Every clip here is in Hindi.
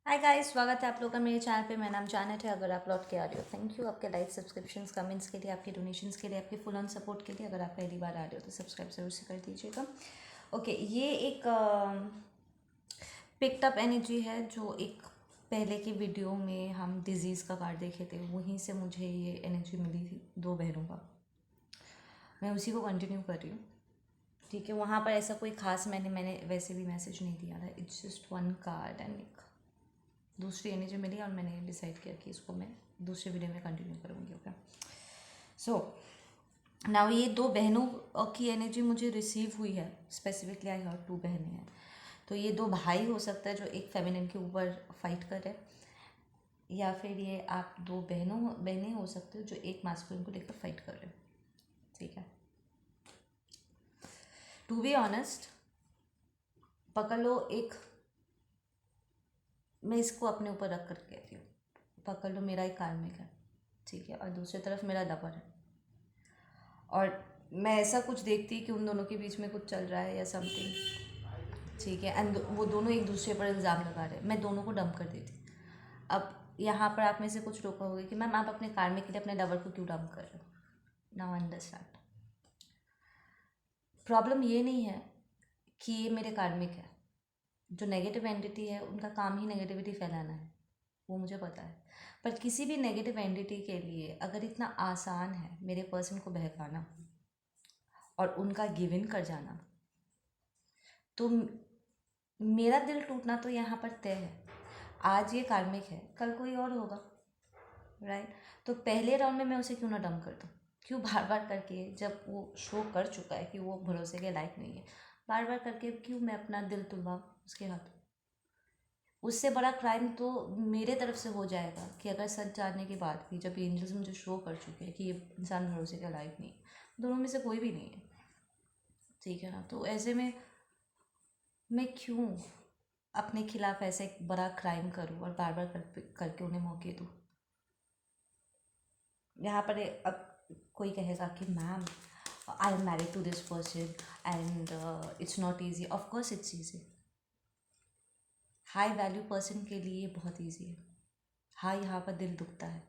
हाय गाइस, स्वागत है आप लोगों का मेरे चैनल पे। मेरा नाम जानत है। अगर आप लौट के आ रहे हो, थैंक यू आपके लाइक, सब्सक्रिप्शंस, कमेंट्स के लिए, आपके डोनेशंस के लिए, आपके फुल ऑन सपोर्ट के लिए। अगर आप पहली बार आ रहे हो तो सब्सक्राइब ज़रूर से कर दीजिएगा। ओके, ये एक पिक्ड अप एनर्जी है जो एक पहले की वीडियो में हम डिज़ीज़ का कार्ड देखे थे, वहीं से मुझे ये एनर्जी मिली थी दो बहनों का। मैं उसी को कंटिन्यू कर रही हूँ। ठीक है, वहाँ पर ऐसा कोई खास मैंने वैसे भी मैसेज नहीं दिया था। It's just one card and एक दूसरी एनर्जी मिली और मैंने डिसाइड किया कि इसको मैं दूसरे वीडियो में कंटिन्यू करूँगी। ओके, सो नाउ ये दो बहनों की एनर्जी मुझे रिसीव हुई है। स्पेसिफिकली आई हर्ड टू बहनें हैं, तो ये दो भाई हो सकता है जो एक फेमिनिन के ऊपर फाइट करे, या फिर ये आप दो बहनें हो सकते हो जो एक मास्कुलिन को लेकर फाइट कर रहे हो। ठीक है, टू बी ऑनेस्ट, पकड़ लो एक, मैं इसको अपने ऊपर रख कर कहती हूँ, पकड़ लो मेरा एक कार्मिक है, ठीक है, और दूसरी तरफ मेरा लवर है, और मैं ऐसा कुछ देखती कि उन दोनों के बीच में कुछ चल रहा है या समथिंग। ठीक है, एंड वो दोनों एक दूसरे पर इल्ज़ाम लगा रहे हैं, मैं दोनों को डंप कर देती। अब यहाँ पर आप में से कुछ लोग कहोगे कि मैम आप अपने कार्मिक के लिए अपने लवर को क्यों डंप कर रहे हो। नाउ अंडरस्टैंड, प्रॉब्लम ये नहीं है कि ये मेरे कार्मिक है। जो नेगेटिव एंटिटी है उनका काम ही नेगेटिविटी फैलाना है, वो मुझे पता है। पर किसी भी नेगेटिव एंटिटी के लिए अगर इतना आसान है मेरे पर्सन को बहकाना और उनका गिव इन कर जाना, तो मेरा दिल टूटना तो यहाँ पर तय है। आज ये कार्मिक है, कल कोई और होगा, राइट। तो पहले राउंड में मैं उसे क्यों ना डंप कर दूँ। क्यों बार बार करके, जब वो शो कर चुका है कि वो भरोसे के लायक नहीं है, बार बार करके क्यों मैं अपना दिल तुड़वाऊँ उसके हाथों। उससे बड़ा क्राइम तो मेरे तरफ से हो जाएगा कि अगर सच जानने के बाद भी जब एंजल्स मुझे शो कर चुके हैं कि ये इंसान भरोसे के लायक नहीं है, दोनों में से कोई भी नहीं है, ठीक है ना। तो ऐसे में मैं क्यों अपने खिलाफ ऐसे एक बड़ा क्राइम करूं और बार बार करके उन्हें मौके दूं। यहाँ पर अब कोई कहेगा कि ma'am I am married to this person and it's not easy. Of course it's easy, high value person के लिए बहुत ईजी है। हाँ, यहाँ पर दिल दुखता है,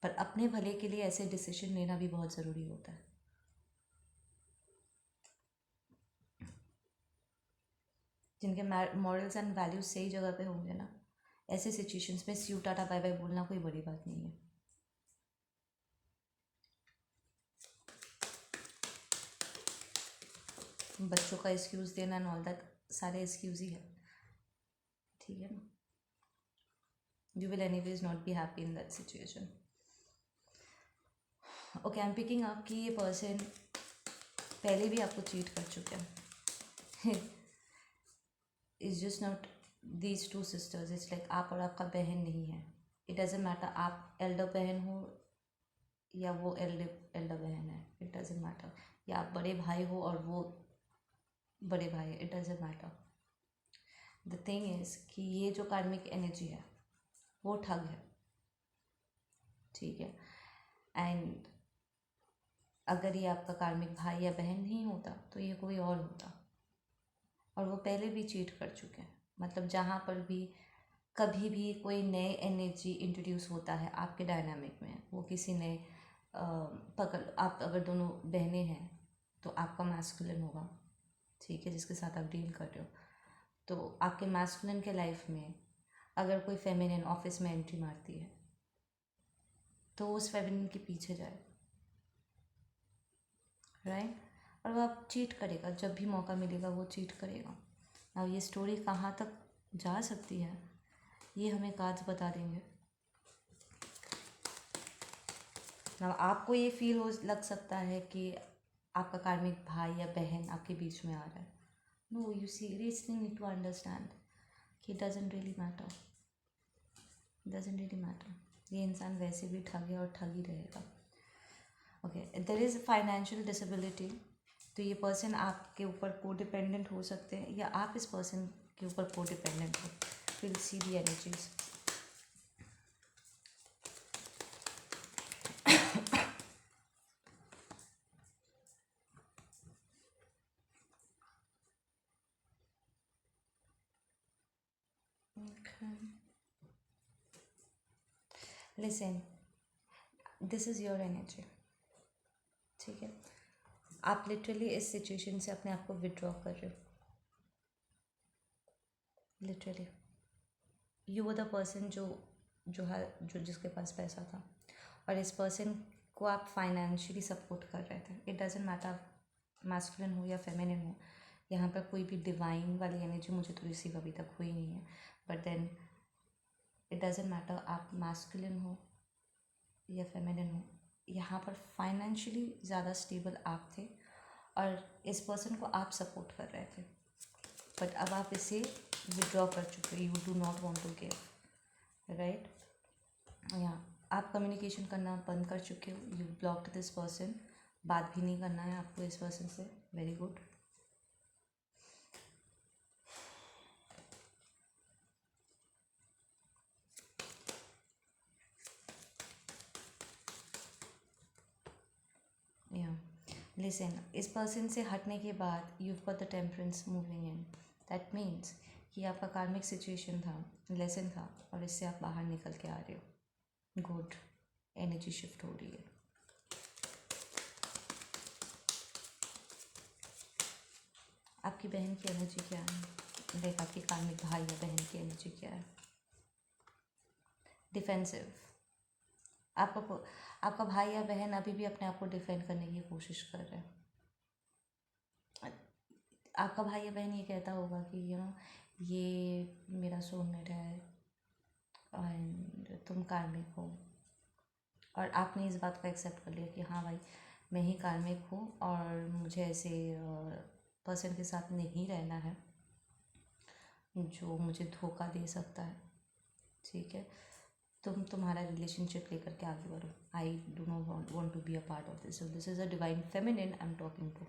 पर अपने भले के लिए ऐसे डिसीजन लेना भी बहुत ज़रूरी होता है। जिनके मॉरल्स एंड वैल्यूज सही जगह पे होंगे ना, ऐसे सिचुएशंस में सी यू टाटा बाय बाय बोलना कोई बड़ी बात नहीं है। बच्चों का एक्सक्यूज़ देना एंड ऑल दैट सारे एक्सक्यूज़ ही है, ठीक है ना। You will anyways not be happy in that situation. Okay, I am picking up कि ये पर्सन पहले भी आपको चीट कर चुके हैं। It's just not these two sisters, it's like आप और आपका बहन नहीं है। इट डजेंट मैटर आप एल्डर बहन हो या वो एल्डर बहन है, इट डजेंट मैटर। या आप बड़े भाई हो और वो बड़े भाई है, it doesn't matter. The thing is कि ये जो कार्मिक एनर्जी है वो ठग है, ठीक है। एंड अगर ये आपका कार्मिक भाई या बहन नहीं होता तो ये कोई और होता, और वो पहले भी चीट कर चुके हैं। मतलब जहाँ पर भी कभी भी कोई नए एनर्जी इंट्रोड्यूस होता है आपके डायनामिक में, वो किसी ने पकड़, आप अगर दोनों बहनें हैं तो आपका मैस्कुलिन होगा, ठीक है, जिसके साथ आप डील कर रहे हो। तो आपके मैस्कुलिन के लाइफ में अगर कोई फेमिनिन ऑफिस में एंट्री मारती है तो उस फेमिनिन के पीछे जाए, राइट। और वो आप चीट करेगा, जब भी मौका मिलेगा वो चीट करेगा। अब ये स्टोरी कहाँ तक जा सकती है ये हमें कार्ड्स बता देंगे ना। आपको ये फील हो लग सकता है कि आपका कार्मिक भाई या बहन आपके बीच में आ रहा है। No, you seriously need to understand कि doesn't really matter, doesn't really matter. ये इंसान वैसे भी ठग है और ठग ही रहेगा। Okay, there is financial disability, तो ये पर्सन आपके ऊपर को डिपेंडेंट हो सकते हैं या आप इस पर्सन के ऊपर को डिपेंडेंट हो। Will see the energies. Listen, this is your energy, ठीक है। आप लिटरली इस सिचुएशन से अपने आप को विड्रॉ कर रहे हो, लिटरली। यू वो द पर्सन जो जिसके पास पैसा था, और इस पर्सन को आप फाइनेंशियली सपोर्ट कर रहे थे। इट डजेंट मैटर मैस्कुलिन हो या फेमिनिन हो, यहाँ पर कोई भी डिवाइन वाली एनर्जी मुझे तो रिसीव अभी तक हुई नहीं है। But then it doesn't matter आप मैस्कुलिन हो या फेमिनिन हो, यहाँ पर फाइनेंशियली ज़्यादा स्टेबल आप थे और इस पर्सन को आप सपोर्ट कर रहे थे। बट अब आप इसे विड्रॉ कर चुके हो, you do not want to give, right. या आप कम्युनिकेशन करना बंद कर चुके हो, यू ब्लॉक्ड दिस पर्सन, बात भी नहीं करना है आपको इस पर्सन से। Very good. या लिसन, इस पर्सन से हटने के बाद you got the temperance moving in. That means कि आपका कार्मिक सिचुएशन था, लेसन था, और इससे आप बाहर निकल के आ रहे हो। गुड, एनर्जी शिफ्ट हो रही है। आपकी बहन की एनर्जी क्या है? लाइक आपके कार्मिक भाई या बहन की एनर्जी क्या है? डिफेंसिव। आपका भाई या बहन अभी भी अपने आप को डिफेंड करने की कोशिश कर रहे हैं। आपका भाई या बहन ये कहता होगा कि ये मेरा सोलमेट है एंड तुम कार्मिक हो, और आपने इस बात को एक्सेप्ट कर लिया कि हाँ भाई, मैं ही कार्मिक हूँ और मुझे ऐसे पर्सन के साथ नहीं रहना है जो मुझे धोखा दे सकता है, ठीक है। तुम्हारा रिलेशनशिप लेकर के आगे बढ़ो। I do not want to be a part of this. So this is a divine feminine I am talking to,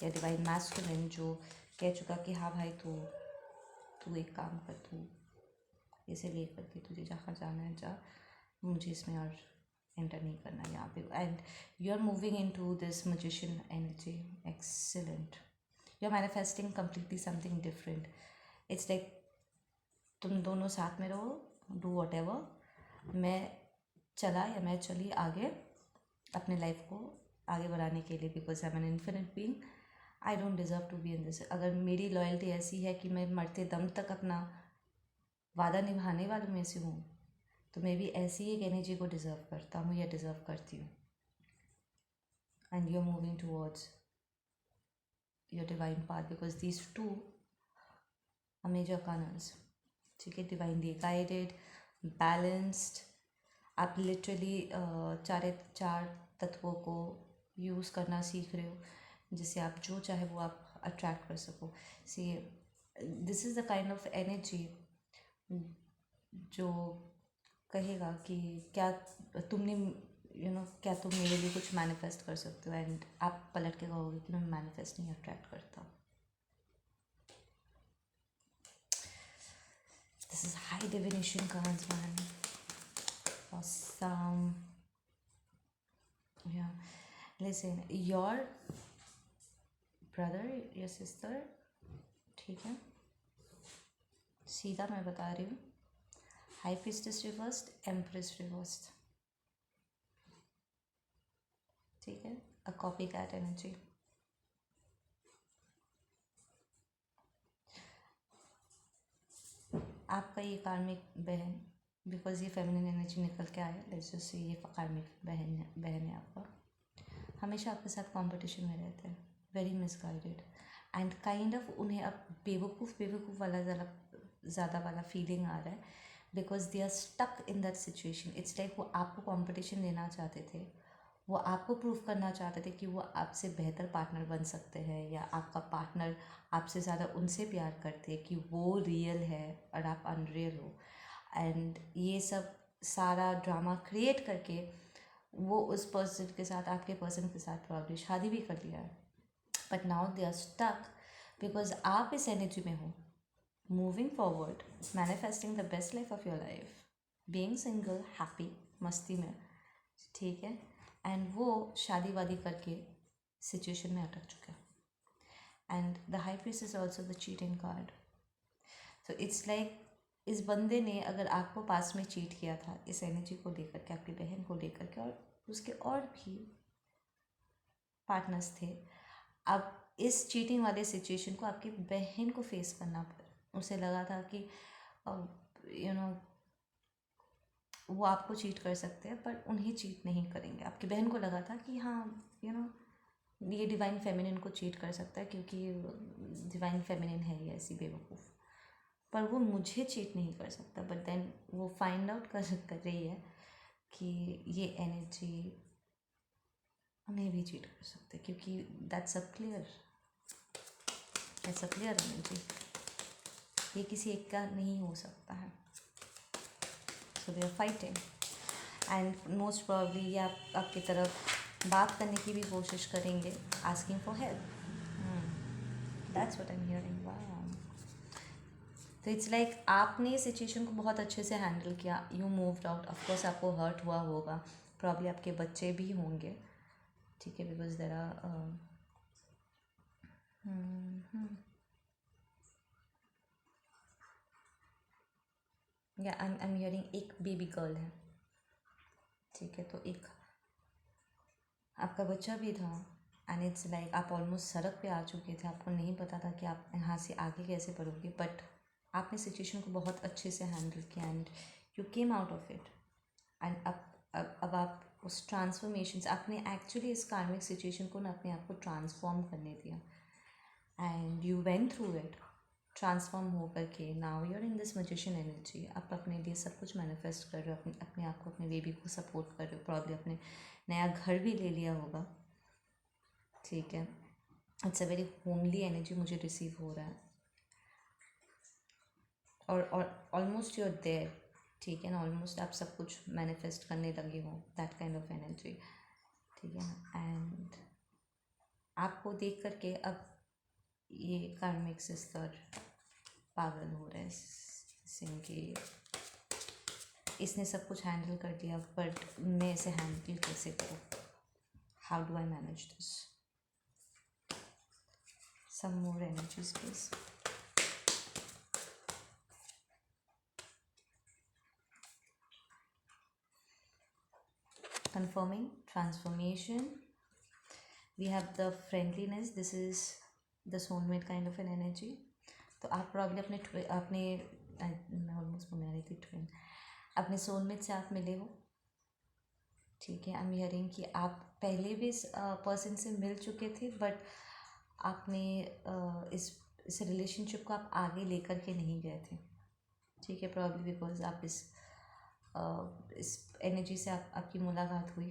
या डिवाइन मैस्कुलिन जो कह चुका कि हाँ भाई तू एक काम कर, तू इसे लेकर के तुझे जहाँ जाना है जा, मुझे इसमें और एंटर नहीं करना यहाँ पे। And you are moving into this magician energy. Excellent, you are manifesting completely something different. It's like तुम दोनों साथ में रहो, डू वॉट एवर, मैं चली आगे अपने लाइफ को आगे बढ़ाने के लिए, because I am an infinite being, I don't deserve to be in this. अगर मेरी लॉयल्टी ऐसी है कि मैं मरते दम तक अपना वादा निभाने वालों में से हूँ, तो मैं भी ऐसी एक एनर्जी को डिज़र्व करता हूँ या डिज़र्व करती हूँ। And you are moving towards your divine path, because these two are major arcanas, ठीक है। डिवाइनली गाइडेड, बैलेंस्ड, आप लिटरली चार तत्वों को यूज़ करना सीख रहे हो, जिससे आप जो चाहे वो आप अट्रैक्ट कर सको। See, this is the kind of energy जो कहेगा कि क्या तुमने क्या तुम मेरे लिए कुछ मैनिफेस्ट कर सकते हो, एंड आप पलट के कहोगे कि मैं मैनिफेस्ट नहीं अट्रैक्ट करता। This is high divination cards, man. Awesome. Yeah. Listen, your brother, your sister, ठीक है, सीधा मैं बता रही हूँ, high priestess reversed, empress reversed, ठीक है, अ कॉपी कैट एनर्जी। आपका ये कार्मिक बहन, बिकॉज ये फेमिनिन एनर्जी निकल के आया, लेट्स जस्ट से ये कार्मिक बहन है आपका, हमेशा आपके साथ कंपटीशन में रहते हैं, very misguided and kind of उन्हें अब बेवकूफ़ वाला ज़्यादा वाला फीलिंग आ रहा है, because they are stuck in that situation. It's like वो आपको कंपटीशन देना चाहते थे, वो आपको प्रूव करना चाहते थे कि वो आपसे बेहतर पार्टनर बन सकते हैं, या आपका पार्टनर आपसे ज़्यादा उनसे प्यार करते हैं कि वो रियल है और आप अनरियल हो। एंड ये सब सारा ड्रामा क्रिएट करके वो उस पर्सन के साथ, आपके पर्सन के साथ प्रॉब्लम शादी भी कर लिया है, but now they are stuck because आप इस एनर्जी में हो, moving forward, manifesting the best life of your life, being single, happy, मस्ती में, ठीक है, एंड वो शादी वादी करके सिचुएशन में अटक चुका है। And the high priest is also the cheating card. So it's like इस बंदे ने अगर आपको पास में चीट किया था इस एनर्जी को लेकर के, आपकी बहन को लेकर के, और उसके और भी पार्टनर्स थे, अब इस चीटिंग वाले सिचुएशन को आपकी बहन को फेस करना पड़ा। उसे लगा था कि यू नो वो आपको चीट कर सकते हैं पर उन्हें चीट नहीं करेंगे। आपकी बहन को लगा था कि हाँ ये डिवाइन फेमिनिन को चीट कर सकता है क्योंकि डिवाइन फेमिनिन है ये ऐसी बेवकूफ़, पर वो मुझे चीट नहीं कर सकता। बट देन वो फाइंड आउट कर रही है कि ये एनर्जी उन्हें भी चीट कर सकते हैं क्योंकि दैट्स अ क्लियर एनर्जी, ये किसी एक का नहीं हो सकता है। So they are fighting and most probably ये आपकी तरफ बात करने की भी कोशिश करेंगे, asking for help. That's what I am hearing. Wow. तो इट्स लाइक आपने सिचुएशन को बहुत अच्छे से हैंडल किया, यू मूव्ड आउट। ऑफकोर्स आपको हर्ट हुआ होगा, प्रॉब्ली आपके बच्चे भी होंगे, ठीक है, बिकॉज देर आर या आई एम हियरिंग एक बेबी गर्ल है, ठीक है, तो एक आपका बच्चा भी था एंड इट्स लाइक आप ऑलमोस्ट सड़क पे आ चुके थे, आपको नहीं पता था कि आप यहाँ से आगे कैसे बढ़ोगे, बट आपने सिचुएशन को बहुत अच्छे से हैंडल किया and you came out of it. And अब आप उस ट्रांसफॉर्मेशन से आपने एक्चुअली इस कार्मिक सिचुएशन को ना अपने आप को ट्रांसफॉर्म करने दिया and you went through it, transform हो करके now you are in this magician energy. आप अपने लिए सब कुछ मैनिफेस्ट कर रहे हो, अपने आप को, अपने बेबी को सपोर्ट कर रहे हो, प्रॉब्लम अपने नया घर भी ले लिया होगा, ठीक है। It's a very homely energy मुझे रिसीव हो रहा है और ऑलमोस्ट यूर देयर, ठीक है ना, ऑलमोस्ट आप सब कुछ मैनिफेस्ट करने लगे हो, दैट काइंड ऑफ एनर्जी, ठीक है ना। एंड आपको देख करके अब ये कार्मिक सिस्टर पागल हो रहे हैं कि इसने सब कुछ हैंडल कर दिया बट मैं इसे हैंडल कैसे करूँ, how do I manage this. Some more energies please. Confirming transformation, we have the friendliness, this is the soulmate kind of an energy। तो आप प्रॉब्लम अपने मैं ऑलमोस्ट बोलने आ रही थी ट्विन, अपने सोलमेट से आप मिले हो, ठीक है। आई एम हियरिंग कि आप पहले भी इस पर्सन से मिल चुके थे बट आपने इस रिलेशनशिप को आप आगे लेकर के नहीं गए थे, ठीक है, प्रॉब्लम बिकॉज आप इस एनर्जी से आपकी मुलाकात हुई,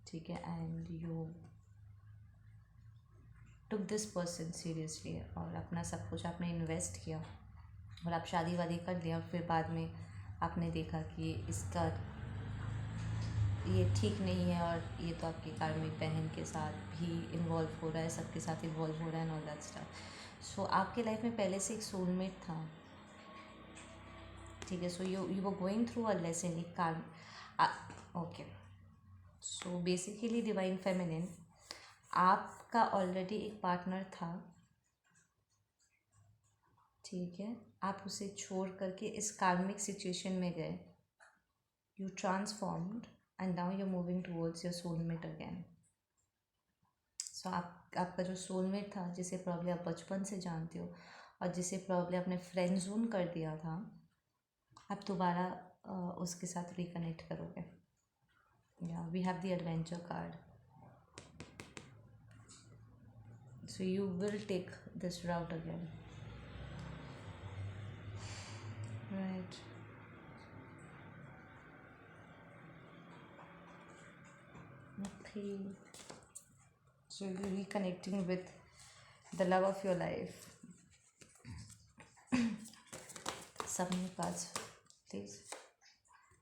ठीक है, and you took this person seriously और अपना सब कुछ आपने इन्वेस्ट किया और आप शादी वादी कर लिया। फिर बाद में आपने देखा कि इसका ये ठीक नहीं है और ये तो आपकी कार्मिक बहन के साथ भी इन्वॉल्व हो रहा है, सबके साथ इन्वॉल्व हो रहा है, एंड ऑल दैट स्टफ। सो आपके लाइफ में पहले से एक सोलमेट था, ठीक है। So you were going through a lesson, एक कार्म, okay. So basically divine feminine, आपका ऑलरेडी एक पार्टनर था, ठीक है, आप उसे छोड़ करके इस कार्मिक सिचुएशन में गए, you transformed and now you are moving towards your soulmate again. So आपका जो सोलमेट था, जिसे प्रॉब्लम आप बचपन से जानते हो और जिसे प्रॉब्लम आपने फ्रेंड जोन कर दिया था, आप दोबारा उसके साथ रिकनेक्ट करोगे। या we have the adventure card, so you will take this route again, right? Okay, so you're reconnecting with the love of your life. Submit cards please.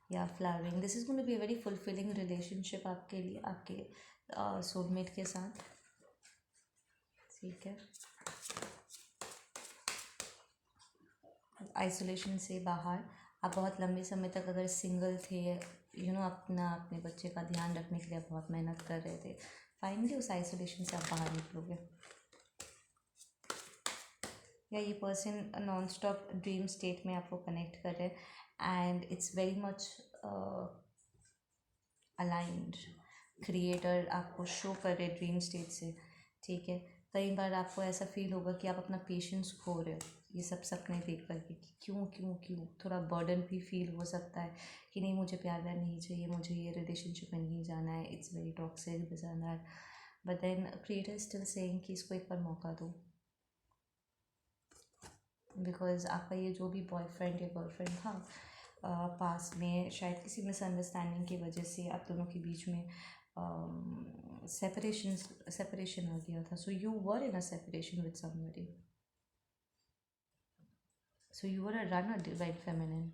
Yeah, flowering, this is going to be a very fulfilling relationship आपके लिए, आपके soulmate के साथ, ठीक है। आइसोलेशन से बाहर, आप बहुत लंबे समय तक अगर सिंगल थे, अपने बच्चे का ध्यान रखने के लिए आप बहुत मेहनत कर रहे थे, फाइनली उस आइसोलेशन से आप बाहर निकलोगे। या ये person non stop dream state में आपको कनेक्ट कर रहे हैं and it's very much aligned. Creator आपको शो कर रहे ड्रीम स्टेट से, ठीक है। कई बार आपको ऐसा फील होगा कि आप अपना पेशेंस खो रहे हो ये सब सपने देख करके कि क्यों क्यों क्यों। थोड़ा बर्डन भी फील हो सकता है कि नहीं मुझे प्यार व्यार नहीं चाहिए, मुझे ये रिलेशनशिप में नहीं जाना है, it's very toxic this and that. But then creator still saying कि इसको एक बार मौका दो, बिकॉज आपका ये जो भी बॉयफ्रेंड या गर्लफ्रेंड था पास में शायद किसी मिसअंडरस्टैंडिंग की वजह से आप दोनों के बीच में सेपरेशन आ गया था। सो you were in a separation with somebody, so you were a runner divine feminine.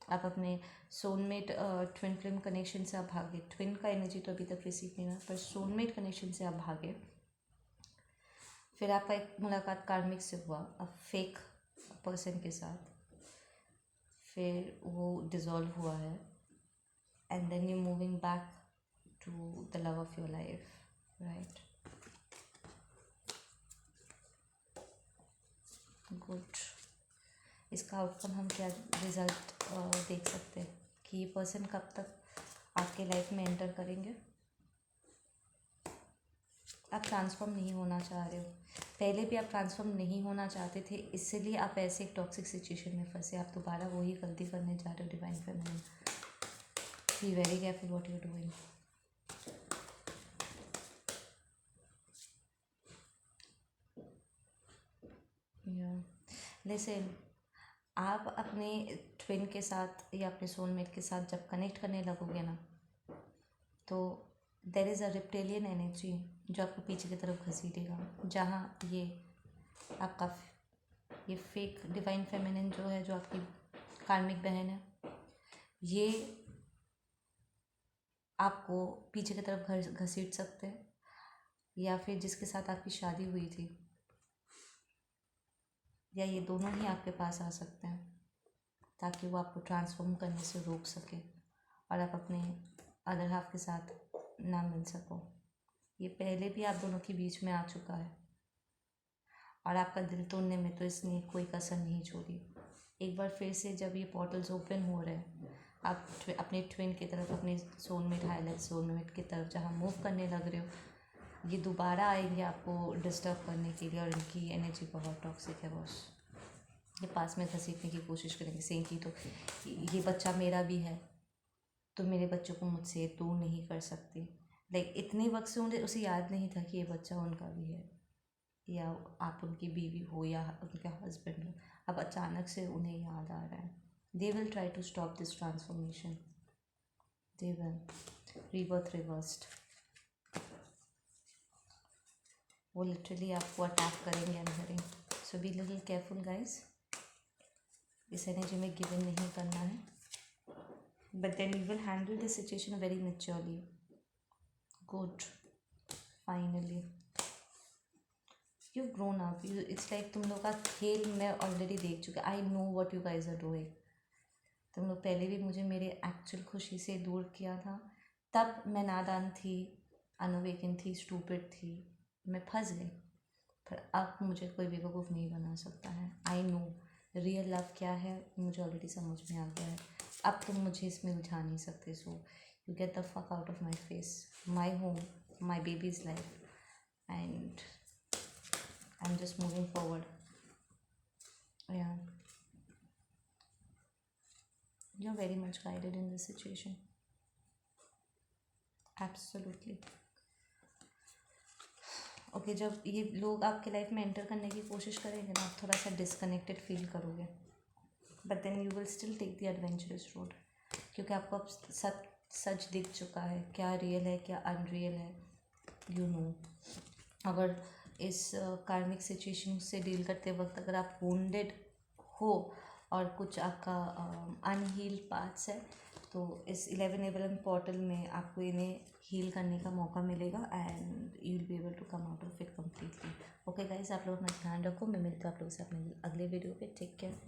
आप अपने सोलमेट ट्विन फ्लेम कनेक्शन से आप भागे। ट्विन का एनर्जी तो अभी तक रिसीव नहीं हुआ, पर सोलमेट कनेक्शन से आप भागे। फिर आपका एक मुलाकात कार्मिक से हुआ अ फेक पर्सन के साथ, फिर वो डिज़ोल्व हुआ है and then you moving back to the love of your life, right. Good. इसका आउटकम हम क्या रिज़ल्ट देख सकते हैं कि ये पर्सन कब तक आपके लाइफ में एंटर करेंगे। आप ट्रांसफॉर्म नहीं होना चाह रहे हो, पहले भी आप ट्रांसफॉर्म नहीं होना चाहते थे, इसलिए आप ऐसे एक टॉक्सिक सिचुएशन में फंसे। आप दोबारा वही गलती करने जा रहे हो divine feminine. Be very careful what you doing. Listen, आप अपने ट्विन के साथ या अपने सोलमेट के साथ जब कनेक्ट करने लगोगे ना, तो देर इज़ अ रिप्टेलियन एनर्जी जो आपको पीछे की तरफ घसीटेगा, जहाँ ये आपका ये फेक डिवाइन फेमिनिन जो है, जो आपकी कार्मिक बहन है, ये आपको पीछे की तरफ घसीट सकते हैं, या फिर जिसके साथ आपकी शादी हुई थी, या ये दोनों ही आपके पास आ सकते हैं ताकि वो आपको ट्रांसफॉर्म करने से रोक सके और आप अपने अदर हाफ के साथ ना मिल सको। ये पहले भी आप दोनों के बीच में आ चुका है और आपका दिल तोड़ने में तो इसने कोई कसर नहीं छोड़ी। एक बार फिर से जब ये पोर्टल्स ओपन हो रहे हैं, आप अपने ट्विन की तरफ, अपने सोलमेट हाईलाइट सोलमेट की तरफ जहाँ मूव करने लग रहे हो, ये दोबारा आएंगे आपको डिस्टर्ब करने के लिए और इनकी एनर्जी बहुत टॉक्सिक है बॉस। ये पास में घसीटने की कोशिश करेंगे, सेम की तो ये बच्चा मेरा भी है तो मेरे बच्चों को मुझसे दूर नहीं कर सकती। लाइक इतने वक्त से उसे याद नहीं था कि ये बच्चा उनका भी है, या आप उनकी बीवी हो या उनके हस्बैंड हो। अब अचानक से उन्हें याद आ रहा है। They will try to stop this transformation, they will. Rebirth reversed, वो लिटरली आपको अटैक करेंगे। I am hearing, so be little careful guys. इस एनर्जी में गिव इन नहीं करना है, but then you will handle this situation very maturely. Good, finally you grown up. You it's like तुम लोग का खेल मैं ऑलरेडी देख चुका। I know what you guys are doing. तुम लोग पहले भी मुझे मेरे एक्चुअल खुशी से दूर किया था, तब मैं नादान थी, अनअवेकन थी, स्टूपिड थी, मैं फंस गई। पर अब मुझे कोई बेवकूफ़ नहीं बना सकता है। आई नो रियल लव क्या है, मुझे ऑलरेडी समझ में आ गया है। अब तुम मुझे इसमें उलझा नहीं सकते। So you get the fuck out of my face, my home, my babies life, and I am just moving forward. Yeah, you're very much guided in this situation. Absolutely. Okay, जब ये लोग आपके लाइफ में एंटर करने की कोशिश करेंगे ना, आप थोड़ा सा डिसकनेक्टेड फील करोगे, but then you will still take the adventurous road, क्योंकि आपको अब सच दिख चुका है, क्या रियल है क्या अनरियल है, यू नो। अगर इस कार्मिक सिचुएशन से डील करते वक्त अगर आप वुंडेड हो और कुछ आपका अनहील्ड पार्ट्स है, तो इस 11 पोर्टल में आपको इन्हें हील करने का मौका मिलेगा and you will be able to come out of it completely. Okay guys, आप लोग अपना ध्यान रखो। मैं मिलती हूँ आप लोगों से अपने अगले वीडियो पे। Take care.